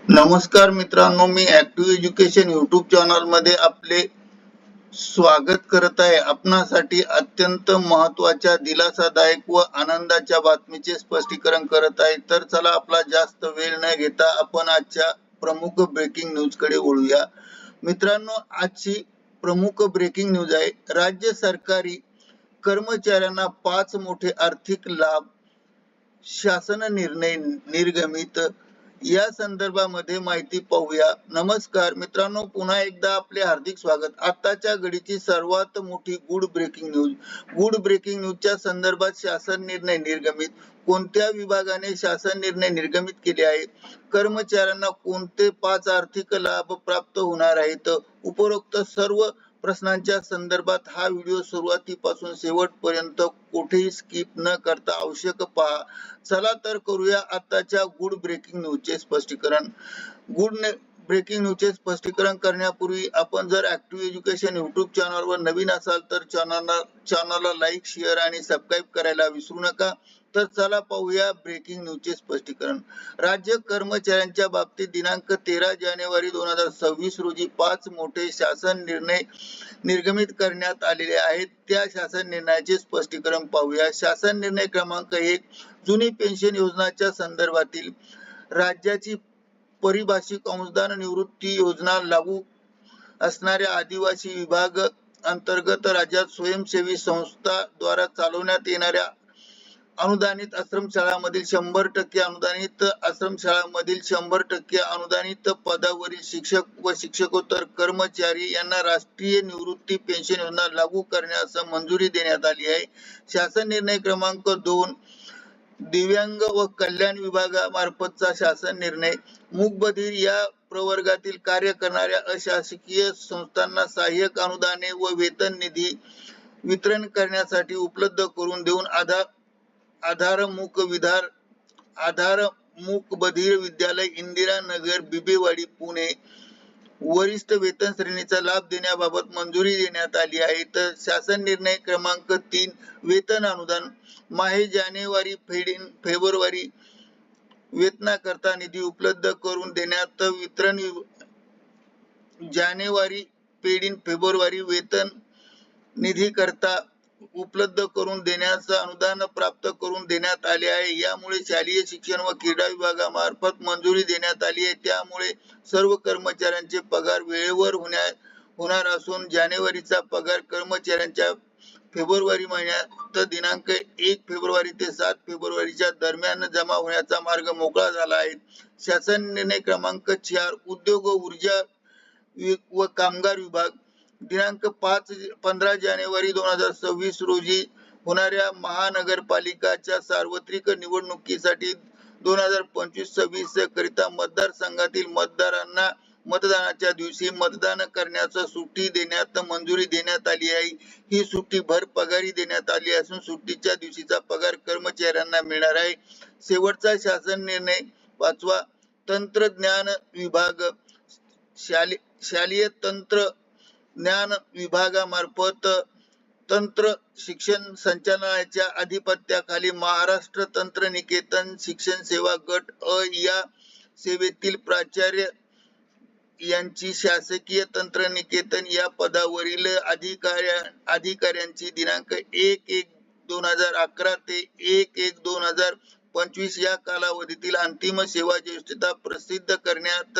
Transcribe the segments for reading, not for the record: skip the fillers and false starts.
नमस्कार मित्रांनो, मी active education YouTube channel मध्ये आपले स्वागत करत आहे. आपणासाठी अत्यंत महत्त्वाच्या, दिलासादायक व आनंदाच्या बातमीचे स्पष्टीकरण करत आहे. तर चला, आपला जास्त वेळ न घेता आपण आजच्या प्रमुख ब्रेकिंग न्यूज कडे वळूया. मित्रांनो, आजची प्रमुख ब्रेकिंग न्यूज आहे, राज्य सरकारी कर्मचाऱ्यांना 5 मोठे आर्थिक लाभ, शासन निर्णय निर्गमित. या संदर्भामध्ये माहिती पाहूया. नमस्कार मित्रांनो, पुन्हा एकदा आपले हार्दिक स्वागत. आताच्या घडीची सर्वात मोठी गुड ब्रेकिंग न्यूजच्या संदर्भात शासन निर्णय निर्गमित. कोणत्या विभागाने शासन निर्णय निर्गमित केले आहे? कर्मचाऱ्यांना कोणते 5 आर्थिक लाभ प्राप्त होणार आहेत? उपरोक्त सर्व प्रश्नांच्या संदर्भात हा व्हिडिओ सुरुवातीपासून शेवटपर्यंत कुठेही स्किप न करता आवश्यक पहा. चला तर करूया आताच्या गुड ब्रेकिंग न्यूजचे स्पष्टीकरण. ब्रेकिंग न्यूजचे स्पष्टीकरण करण्यापूर्वी आपण जर ऍक्टिव्ह एज्युकेशन युट्यूब चॅनलवर नवीन असाल तर चॅनलला लाईक, शेअर आणि सबस्क्राईब करायला विसरू नका. तर चला पाहूया ब्रेकिंग न्यूजचे स्पष्टीकरण. राज्य कर्मचाऱ्यांच्या बाबतीत दिनांक 13 जानेवारी 2026 रोजी 5 मोठे शासन निर्णय निर्गमित करण्यात आलेले आहेत. त्या शासन निर्णयाचे स्पष्टीकरण पाहूया. शासन निर्णय क्रमांक 1, जुनी पेन्शन योजनाच्या संदर्भातील राज्याची परिभाषिक अंशदान निवृत्ती योजना लागू असणाऱ्या आदिवासी विभाग अंतर्गत राज्यात स्वयंसेवी संस्था द्वारा चालवण्यात येणाऱ्या अनुदानित आश्रमशाळांमधील 100% अनुदानित आश्रमशाळांमधील 100% अनुदानित पदावरील शिक्षक व शिक्षकोत्तर कर्मचारी यांना राष्ट्रीय निवृत्ती पेन्शन योजना लागू करण्यास मंजुरी देण्यात आली आहे. शासन निर्णय क्रमांक 2, दिव्यांग व कल्याण विभागामार्फतचा शासन निर्णय. मूकबधीर या प्रवर्गातील कार्य करणाऱ्या अशासकीय संस्थांना सहाय्यक अनुदाने व वेतन निधी वितरण करण्यासाठी उपलब्ध करून देऊन आधार मूक बधिर विद्यालय, इंदिरा नगर, बिबेवाडी, पुणे वरिष्ठ वेतन श्रेणीचा लाभ देण्याबाबत मंजुरी देण्यात आली आहे. तर शासन निर्णय क्रमांक 3, वेतन अनुदान. माहे जानेवारी फेब्रुवारी वेतनाकरता निधी उपलब्ध करून देण्यात. वितरण जानेवारी फेब्रुवारी वेतन निधी करता उपलब्ध करून देण्यास अनुदान प्राप्त करून देण्यात आले आहे. यामुळे शालेय शिक्षण व क्रीडा विभागामार्फत मंजुरी देण्यात आली आहे. त्यामुळे सर्व कर्मचाऱ्यांचे पगार वेळेवर होणार असून जानेवारीचा पगार कर्मचाऱ्यांच्या फेब्रुवारी महिन्यात दिनांक 1 फेब्रुवारी ते 7 फेब्रुवारीच्या दरम्यान जमा होण्याचा मार्ग मोकळा झाला आहे. शासन निर्णय क्रमांक 4, उद्योग व ऊर्जा व कामगार विभाग. दिनांक 15 जानेवारी 2026 रोजी होणाऱ्या महानगरपालिकाच्या सार्वत्रिक निवडणुकीसाठी 2025-26 करिता मतदारसंघातील मतदारांना मतदानाच्या दिवशी मतदान करण्यास सुट्टी देण्यात मंजुरी देण्यात आली आहे. ही सुट्टी भर पगारी देण्यात आली असून सुट्टीच्या दिवशीचा पगार कर्मचाऱ्यांना मिळणार आहे. शेवटचा शासन निर्णय 5वा, तंत्रज्ञान विभाग. शालेय तंत्रज्ञान विभागामार्फत तंत्र शिक्षण संचालनालयाच्या अधिपत्याखाली महाराष्ट्र तंत्रनिकेतन शिक्षण सेवा गट अ या सेवेतील प्राचार्य यांची शासकीय तंत्रनिकेतन या पदावरील अधिकाऱ्यांची दिनांक 1/1/2011 ते 1/1/2025 या कालावधीतील अंतिम सेवा ज्येष्ठता प्रसिद्ध करण्यात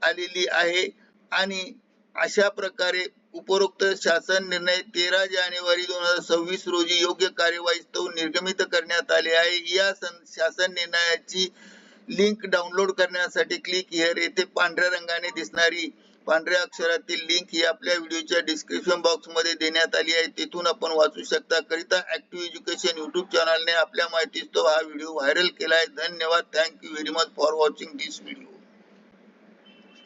आलेली आहे. आणि अशा प्रकारे उपरोक्त शासन निर्णय 13 जानेवारी 2026 रोजी योग्य कार्यवाहीस्तव निर्गमित करण्यात आले आहे. या शासन निर्णयाची लिंक डाउनलोड करण्यासाठी क्लिक हिअर येथे पांढऱ्या रंगाने दिसणारी पांढऱ्या अक्षरातील लिंक ही आपल्या व्हिडिओच्या डिस्क्रिप्शन बॉक्स मध्ये देण्यात आली आहे. तिथून आपण वाचू शकता. करिता ऍक्टिव्ह एज्युकेशन युट्यूब चॅनलने आपल्या माहितीस्तव हा व्हिडिओ व्हायरल केला आहे. धन्यवाद. Thank you very much for watching this video.